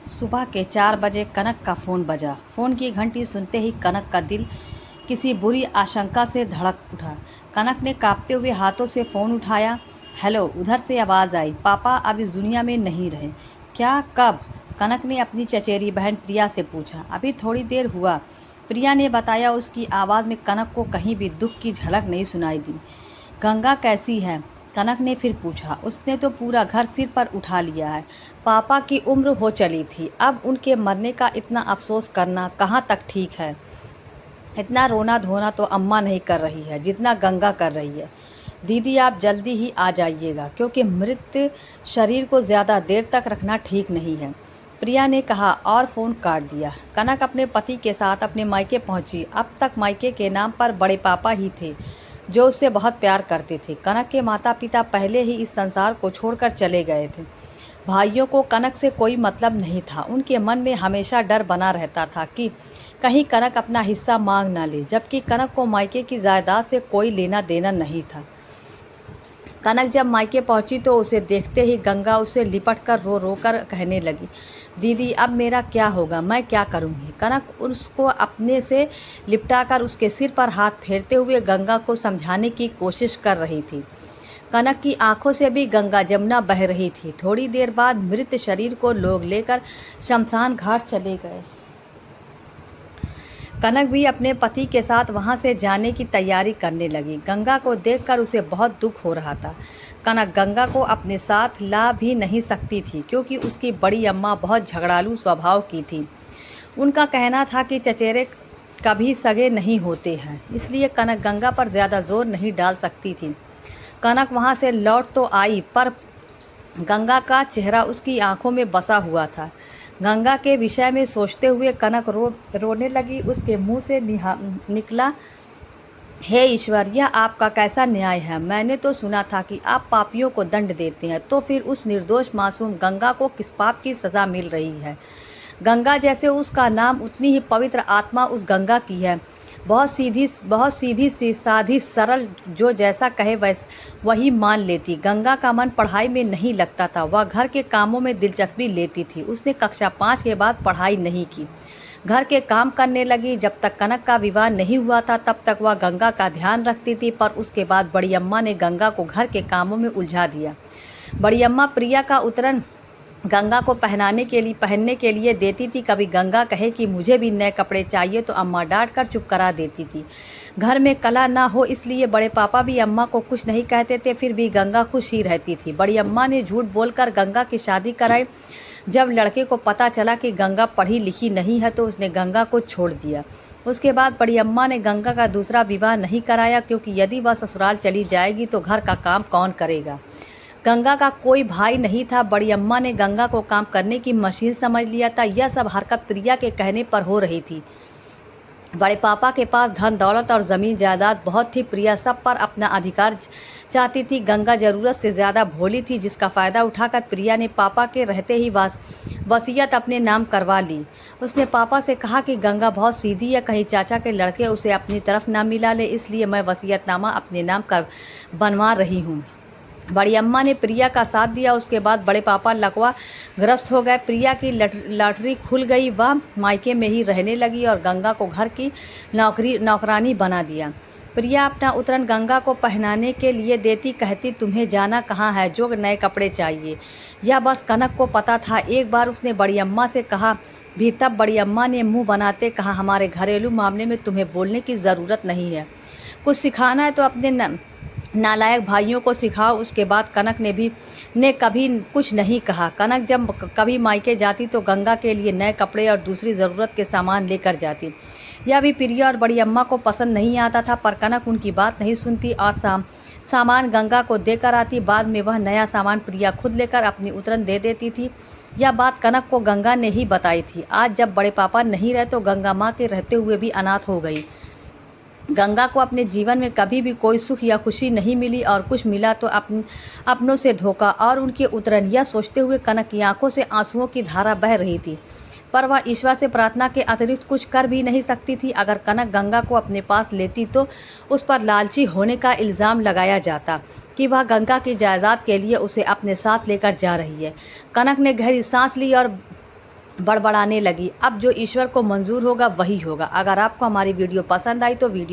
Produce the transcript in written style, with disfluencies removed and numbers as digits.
सुबह के 4 बजे कनक का फ़ोन बजा। फ़ोन की घंटी सुनते ही कनक का दिल किसी बुरी आशंका से धड़क उठा। कनक ने काँपते हुए हाथों से फ़ोन उठाया। हेलो, उधर से आवाज़ आई। पापा अब इस दुनिया में नहीं रहे। क्या, कब? कनक ने अपनी चचेरी बहन प्रिया से पूछा। अभी थोड़ी देर हुआ, प्रिया ने बताया। उसकी आवाज़ में कनक को कहीं भी दुख की झलक नहीं सुनाई दी। गंगा कैसी है? कनक ने फिर पूछा। उसने तो पूरा घर सिर पर उठा लिया है। पापा की उम्र हो चली थी, अब उनके मरने का इतना अफसोस करना कहाँ तक ठीक है। इतना रोना धोना तो अम्मा नहीं कर रही है जितना गंगा कर रही है। दीदी, आप जल्दी ही आ जाइएगा, क्योंकि मृत शरीर को ज़्यादा देर तक रखना ठीक नहीं है, प्रिया ने कहा और फ़ोन काट दिया। कनक अपने पति के साथ अपने मायके पहुंची। अब तक मायके के नाम पर बड़े पापा ही थे जो उससे बहुत प्यार करते थे। कनक के माता पिता पहले ही इस संसार को छोड़कर चले गए थे। भाइयों को कनक से कोई मतलब नहीं था। उनके मन में हमेशा डर बना रहता था कि कहीं कनक अपना हिस्सा मांग ना ले, जबकि कनक को मायके की जायदाद से कोई लेना देना नहीं था। कनक जब मायके पहुंची तो उसे देखते ही गंगा उसे लिपट कर रो रो कर कहने लगी, दीदी अब मेरा क्या होगा, मैं क्या करूंगी। कनक उसको अपने से लिपटाकर उसके सिर पर हाथ फेरते हुए गंगा को समझाने की कोशिश कर रही थी। कनक की आंखों से भी गंगा जमुना बह रही थी। थोड़ी देर बाद मृत शरीर को लोग लेकर शमशान घाट चले गए। कनक भी अपने पति के साथ वहां से जाने की तैयारी करने लगी। गंगा को देखकर उसे बहुत दुख हो रहा था। कनक गंगा को अपने साथ ला भी नहीं सकती थी, क्योंकि उसकी बड़ी अम्मा बहुत झगड़ालू स्वभाव की थी। उनका कहना था कि चचेरे कभी सगे नहीं होते हैं, इसलिए कनक गंगा पर ज़्यादा जोर नहीं डाल सकती थी। कनक वहां से लौट तो आई, पर गंगा का चेहरा उसकी आंखों में बसा हुआ था। गंगा के विषय में सोचते हुए कनक रोने लगी। उसके मुंह से निकला, हे ईश्वर, यह आपका कैसा न्याय है। मैंने तो सुना था कि आप पापियों को दंड देते हैं, तो फिर उस निर्दोष मासूम गंगा को किस पाप की सज़ा मिल रही है। गंगा जैसे उसका नाम, उतनी ही पवित्र आत्मा उस गंगा की है। बहुत सीधी सी साधी सरल, जो जैसा कहे वही मान लेती। गंगा का मन पढ़ाई में नहीं लगता था। वह घर के कामों में दिलचस्पी लेती थी। उसने कक्षा 5 के बाद पढ़ाई नहीं की, घर के काम करने लगी। जब तक कनक का विवाह नहीं हुआ था तब तक वह गंगा का ध्यान रखती थी, पर उसके बाद बड़ी अम्मा ने गंगा को घर के कामों में उलझा दिया। बड़ी अम्मा प्रिया का उतरन गंगा को पहनने के लिए देती थी। कभी गंगा कहे कि मुझे भी नए कपड़े चाहिए तो अम्मा डांट कर चुप करा देती थी। घर में कला ना हो इसलिए बड़े पापा भी अम्मा को कुछ नहीं कहते थे, फिर भी गंगा खुश ही रहती थी। बड़ी अम्मा ने झूठ बोलकर गंगा की शादी कराई। जब लड़के को पता चला कि गंगा पढ़ी लिखी नहीं है तो उसने गंगा को छोड़ दिया। उसके बाद बड़ी अम्मा ने गंगा का दूसरा विवाह नहीं कराया, क्योंकि यदि वह ससुराल चली जाएगी तो घर का काम कौन करेगा। गंगा का कोई भाई नहीं था। बड़ी अम्मा ने गंगा को काम करने की मशीन समझ लिया था। यह सब हरकत प्रिया के कहने पर हो रही थी। बड़े पापा के पास धन दौलत और ज़मीन जायदाद बहुत थी। प्रिया सब पर अपना अधिकार चाहती थी। गंगा ज़रूरत से ज़्यादा भोली थी, जिसका फ़ायदा उठाकर प्रिया ने पापा के रहते ही वसीयत अपने नाम करवा ली। उसने पापा से कहा कि गंगा बहुत सीधी है, कहीं चाचा के लड़के उसे अपनी तरफ ना मिला ले, इसलिए मैं वसीयतनामा अपने नाम कर बनवा रही हूँ। बड़ी अम्मा ने प्रिया का साथ दिया। उसके बाद बड़े पापा लकवा ग्रस्त हो गए। प्रिया की लॉटरी खुल गई। वह मायके में ही रहने लगी और गंगा को घर की नौकरानी बना दिया। प्रिया अपना उतरन गंगा को पहनाने के लिए देती, कहती तुम्हें जाना कहाँ है, जो नए कपड़े चाहिए। यह बस कनक को पता था। एक बार उसने बड़ी अम्मा से कहा भी, तब बड़ी अम्मा ने मुँह बनाते कहा, हमारे घरेलू मामले में तुम्हें बोलने की ज़रूरत नहीं है। कुछ सिखाना है तो अपने नालायक भाइयों को सिखाओ। उसके बाद कनक ने कभी कुछ नहीं कहा। कनक जब कभी मायके जाती तो गंगा के लिए नए कपड़े और दूसरी ज़रूरत के सामान लेकर जाती। यह भी प्रिया और बड़ी अम्मा को पसंद नहीं आता था, पर कनक उनकी बात नहीं सुनती और सामान गंगा को देकर आती। बाद में वह नया सामान प्रिया खुद लेकर अपनी उतरन दे देती थी। यह बात कनक को गंगा ने ही बताई थी। आज जब बड़े पापा नहीं रहे तो गंगा माँ के रहते हुए भी अनाथ हो गई। गंगा को अपने जीवन में कभी भी कोई सुख या खुशी नहीं मिली, और कुछ मिला तो अपनों से धोखा और उनके उतरन। यह सोचते हुए कनक की आंखों से आंसुओं की धारा बह रही थी, पर वह ईश्वर से प्रार्थना के अतिरिक्त कुछ कर भी नहीं सकती थी। अगर कनक गंगा को अपने पास लेती तो उस पर लालची होने का इल्ज़ाम लगाया जाता कि वह गंगा की जायदाद के लिए उसे अपने साथ लेकर जा रही है। कनक ने गहरी सांस ली और बड़बड़ाने लगी। अब जो ईश्वर को मंजूर होगा वही होगा। अगर आपको हमारी वीडियो पसंद आई तो वीडियो